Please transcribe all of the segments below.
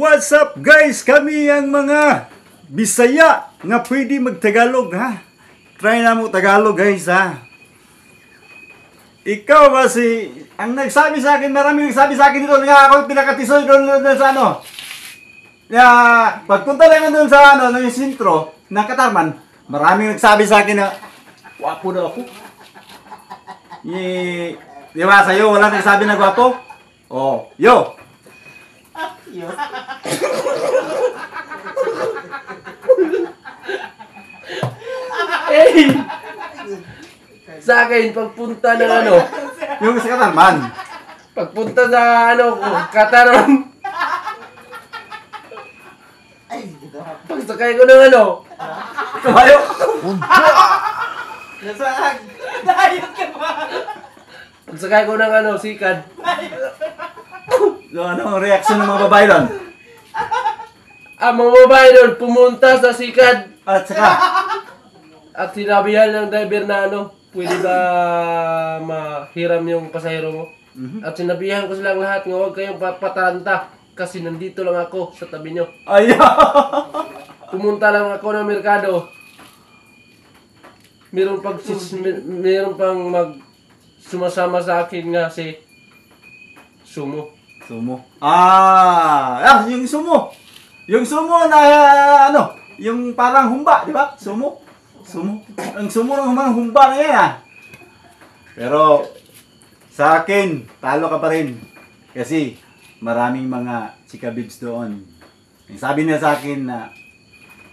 What's up guys? Kami ang mga Bisaya nga pwede mag-Tagalog ha. Try na mo Tagalog guys ha. Ikaw ba ang nagsabi sa akin, maraming nagsabi sa akin dito nga ako pinakatisoy doon sa ano. Pagpunta lang doon sa ano, ng sentro ng Katarman, maraming nagsabi sa akin na wapo daw ako. Di ba sa'yo wala nagsabi na gwapo? Oh, yo! Eh, sa akin, pagpunta ng ano, Yung sa Katarman. pagpunta sa ano, Katarman, pagsakay ko ng ano, Kabayo! pagsakay ko ng ano, sikad, So, ano ang reaction ng mga babae doon? ang mga babae doon pumunta sa sikad At saka, at sinabihan ng driver na ano, pwede ba mahiram yung pasahero mo? At sinabihan ko silang lahat nga huwag kayong pataranta kasi nandito lang ako sa tabi nyo. ay, Pumunta lang ako ng merkado. Meron pang sumasama sa akin nga si Sumo. sumo. Yung sumo. Yung sumo na, ano, yung parang humba, di ba? Sumo. Sumo. Ang sumo ng mga humba na yan, ah. Pero, sa akin, talo ka pa rin. Kasi, maraming mga chikabibs doon. Yung sabi niya sa akin na,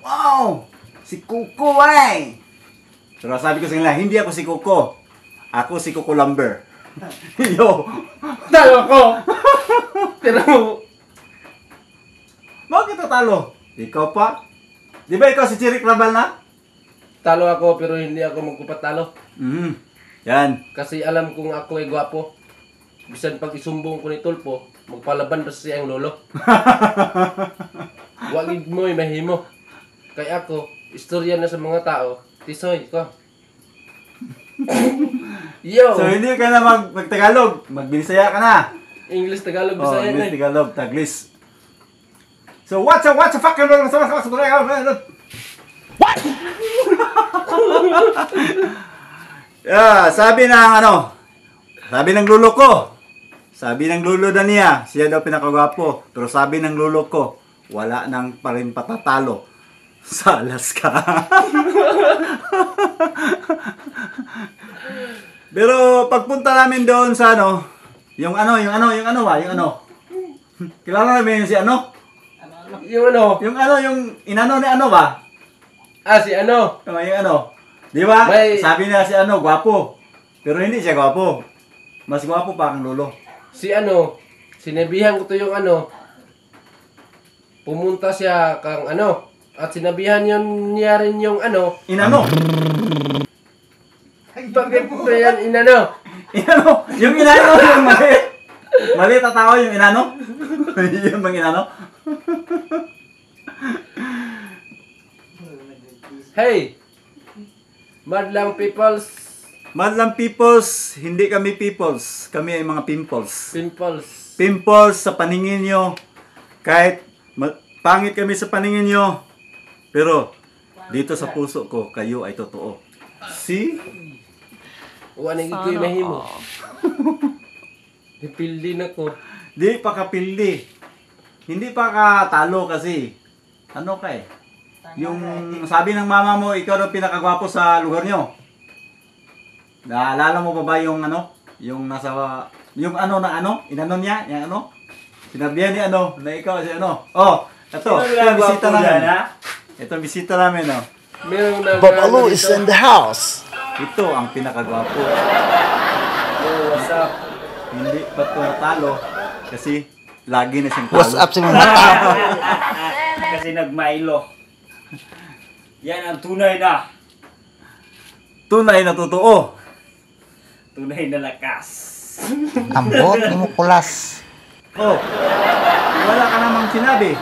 wow! Si Kuko, ay! Pero sabi ko sa kanila, hindi ako si Kuko. Ako si Kuko Lumber. Yo! Talo ako! Pero, Bakit talo? Ikaw pa? Di ba ikaw si Chirik Rabal na? talo ako pero hindi ako magpapatalo. Yan. Kasi alam kong ako ay gwapo. Bisan pag isumbong ko ni Tulpo, magpalaban pa siya ang lolo. Wagig mo'y mahimo. Kaya ako, istorya na sa mga tao, tisoy ko. Yo! So hindi ka na mag-Tagalog, mag-Bisaya ka na. English, Tagalog, Oh, Bisaya English, na. Tagalog, Taglis. So what's the fuck? What? Sabi ng ano, sabi ng lulo ko, sabi ng lulo na niya, siya daw pinakagwapo, pero sabi ng lulo ko, wala nang pa rin patatalo sa Alaska. Pero pagpunta namin doon sa ano, yung ano. Kilala namin yung si ano? Yung ano? Yung inano ni ano ba? Si ano? Yung ano. Di ba? May- Sabi nila si ano, gwapo. Pero hindi siya gwapo. Mas gwapo pa ang lolo. Si ano? Sinabihan ko to yung ano. Pumunta siya kang ano. At sinabihan niya rin yung ano. Inano? Bakit po yan inano? Inano? Yung inano yung mali. Mali tatawa yung inano? Yung bang inano? Hey! Madlang peoples. Madlang peoples, hindi kami peoples. Kami ay mga pimples. Pimples. Pimples sa paningin nyo. Kahit pangit kami sa paningin nyo. Pero, dito sa puso ko, kayo ay totoo. See? Wanag iko'y mahimo. Napildi na ko. Di pa kapildi. Hindi pa katalo kasi. Ano ka eh? Yung sabi ng mama mo, ikaw daw pinakagwapo sa lugar nyo. Naalala mo pa ba yung ano? Yung nasa, yung ano na ano? Inano niya? Yung ano? Sinabihan ni ano? Na ikaw si ano? Oh, ito. Ito ang bisita namin. Ito ang bisita namin, oh. Meron na Babalu is in the house. Ito ang pinakagwapo. Oh, what's up? Hindi pa ito natalo. Kasi lagi na siyang talo. What's up sa mga Kasi nagmailo. Yan ang tunay na. Tunay na totoo. Tunay na lakas. ambot ni mo kulas? Oh, wala ka namang sinabi.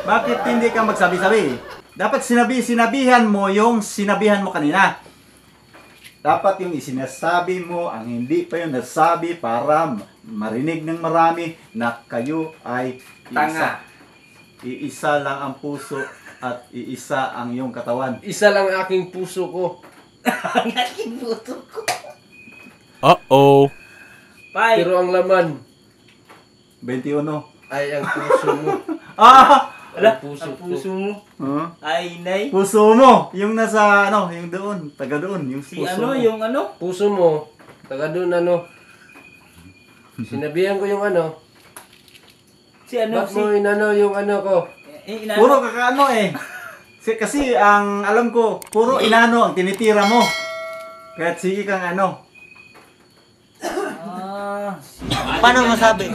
Bakit hindi ka magsabi-sabi? Dapat sinabihan mo yung sinabihan mo kanina. Dapat yung isinasabi mo, ang hindi pa yung nasabi para marinig ng marami na kayo ay Tanga. Iisa lang ang puso at iisa ang iyong katawan. Isa lang aking puso ko. Ang aking buto ko. Uh-oh. Pai, Pero ang laman 21. ay ang puso mo. Ah! wala, Ang puso ang ko. puso mo. Huh? Ay, nay. Puso mo, yung nasa ano, yung doon, taga doon, yung Si puso ano, mo. yung ano? Puso mo, taga doon ano. Sinabihan ko yung ano. Si ano, Ba't mo inano yung ano ko? inano? Puro kakaano eh. Kasi ang alam ko, puro inano ang tinitira mo. Kahit sige kang ano. Ah, si Paano masabi?